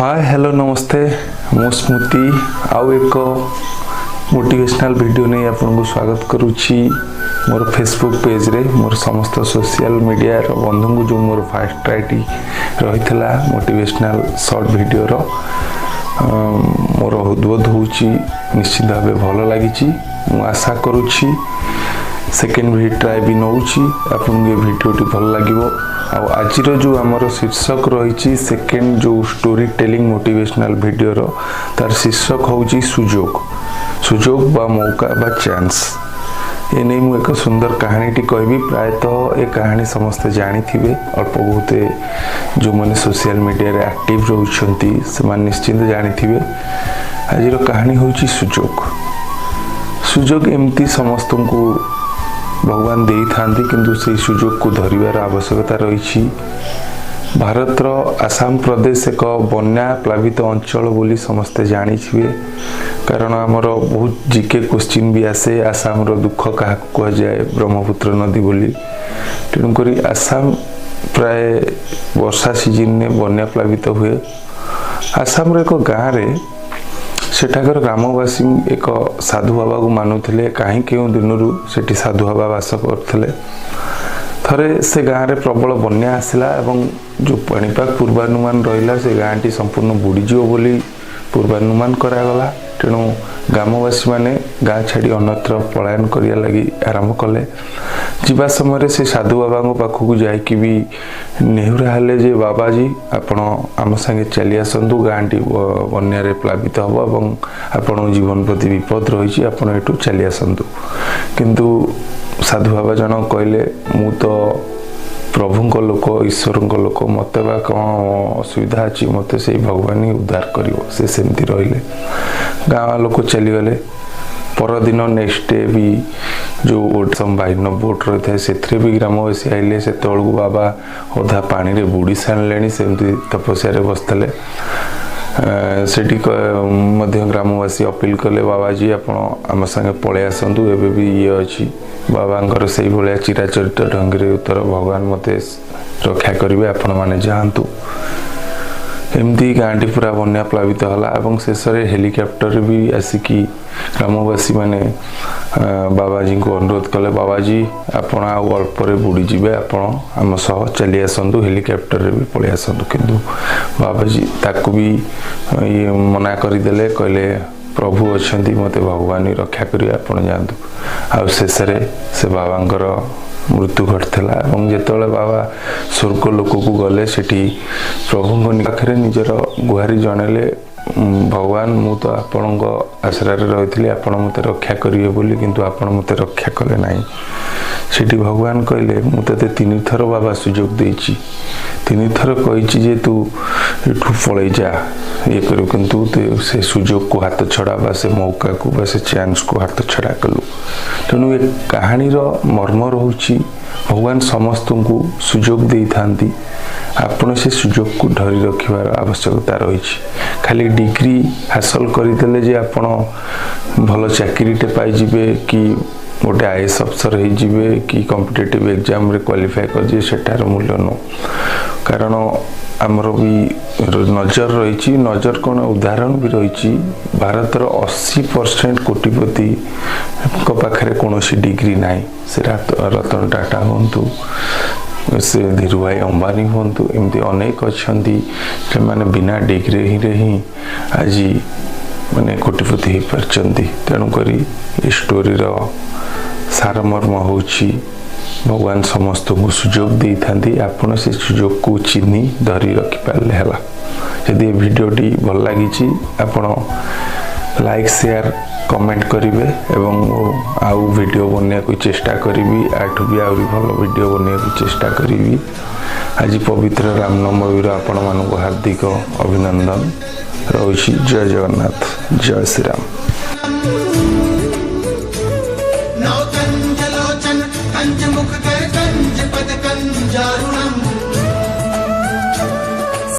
hi hello नमस्ते मु स्मृति आउ एक मोटिवेशनल वीडियो नहीं आपको स्वागत करुच्ची मोर फेसबुक पेज रे मोर समस्त सोशल मीडिया बंधु को जो मोर फास्ट ट्राईटी रही मोटिवेशनल शॉर्ट वीडियो रो मोर उद्बोध होची निश्चित भाव भल लगी मु आशा करुच्ची सेकेंड भी ट्राए भी नौची आपन ये वीडियोटी भल लगिवो आज जो आमर शीर्षक रही सेकेंड जो स्टोरी टेलिंग मोटिवेशनल वीडियो रो तार शीर्षक होची सुजोग बा मौका बा चांस ये नहीं मुझे एक सुंदर कहानीटी कहबी प्रायतः ये कहानी समस्ते जानी थे अल्प बहुत जो मैंने सोशल मीडिया रे एक्टिव रोचंती से निश्चिंत जानी थे आज कहानी होची सुजोग एमती समस्त को भगवान दे था किंतु से सुजोग को धरिबार आवश्यकता रही भारतर आसाम प्रदेश एक बन्या प्लावित अंचल बोली समस्ते जानी थे कारण आमर बहुत जीके क्वेश्चन भी आसे आसाम रो दुख क्या कह जाए ब्रह्मपुत्र नदी बोली तेणुक आसाम प्राय वर्षा सीजन में बन्या प्लावित हुए आसाम एक गाँव रे सेठाकर ग्रामवासी एक साधु बाबा को मानुले कहीं क्यों दिन से साधु बाबा बास करते थरे से गाँव में प्रबल बन्या आसला एवं जो पाणीपाग पूर्वानुमान रहा से गाँटी संपूर्ण बुड़ीज बोली पूर्वानुमान करागला तेणु ग्रामवासी मैंने गाँ छाड़ी अन्यत्र पलायन करिया लगी आरंभ कले जीवा समय से साधु बाबा पाखक जाकि भी नेहुरा हेले जे बाबाजी आपण आम संगे चली आसतु गाँटी बन्या प्लावित हम और आपण जीवन प्रति विपद रही आपड़ एटू चली आसतु किंतु साधु बाबा जन कहले मु तो प्रभुंक लोक ईश्वर लोक मत बा कौन असुविधा अच्छी मत से भगवान ही उद्धार कर सेमती रही गाँव लोक चलीगले परदिन नेक्स्ट डे भी जो ओडसम बाइन बोट रही है से भी ग्रामवासी आइले से तौक बाबा अधा पानी रे बुड़ी सारे सेमती तपस्या बसते सेठी ग्रामवासी अपील कले बाबाजी आप आम संगे पलि आसतु एवं भी ये अच्छी बाबांकर से भाया चिराचरित ढंग से उत्तर भगवान मते रक्षा करेंगे आपण मैंने जातु एमती गाँटी पूरा बन्या प्लावित है शेष हेलिकॉप्टर भी आसिकी ग्रामवासी मैंने बाबाजी को अनुरोध कले बाबाजी आपण अल्प बुड़ी जाए आपण आम सह चली आसतु हेलिकॉप्टर भी पलि आसतु किंतु बाबाजी ताकू भी ये मना करदे कहले प्रभु अच्छा मत भगवान ही रक्षा करेंगे आपण जातु आ शेष से बाबांकर मृत्यु घटला जिते बाबा स्वर्ग लोक को गले सेठी प्रभु पाखे निजर गुहारी जनले भगवान मु तो आपण आश्रय रही आपण मत रक्षा करेंगे बोली किंतु आपण मत रक्षा कले नहीं सेठी भगवान कहले मु ते 3 थर बाबा सुजोग देछि 3 थर कही तू एठू पलि जा ये करू किंतु से सुजोग को हाथ छड़ा बा से मौका को बा से चांस को हाथ छड़ा कलु तेणु ये कहानी मर्म रोची भगवान समस्त को सुजोग दे थांती आपण से सुजोग को धरी रखिबार आवश्यकता रही खाली डिग्री हासिल करदेले जे आपण भल चाकरीटे पाइबे कि गोटे आईएएस अफसर हो कि कॉम्पिटिटिव एग्जाम रे क्वालिफाई कर सेटार मूल्य न कारण आमर भी नजर रही नजर कौन उदाहरण भी रही भारतर 80% कोटिपति पाखे कौन डिग्री ना से रतन टाटा हूँ से धीरू भाई अंबानी हूँ एमती अनेक अच्छा से बिना डिग्री ही आज माने कोटिपति हो पार्टी तेणुक स्टोरी सारमर्म होची भगवान समस्त को सुजोग दे थांती आपण से सुजोग को चिन्ह धरी रखि पाले हला यदि वीडियोटी भल लगी आपण लाइक शेयर कमेंट करेंगे एवं आउ वीडियो बनने को चेष्टा करी आठू भी आहरी भल वीडियो बनने को चेष्टा करी आज पवित्र रामनवमी आपण मानक हार्दिक अभिनंदन रही जय जगन्नाथ जय श्री राम मुख कर कंज पद कंजारू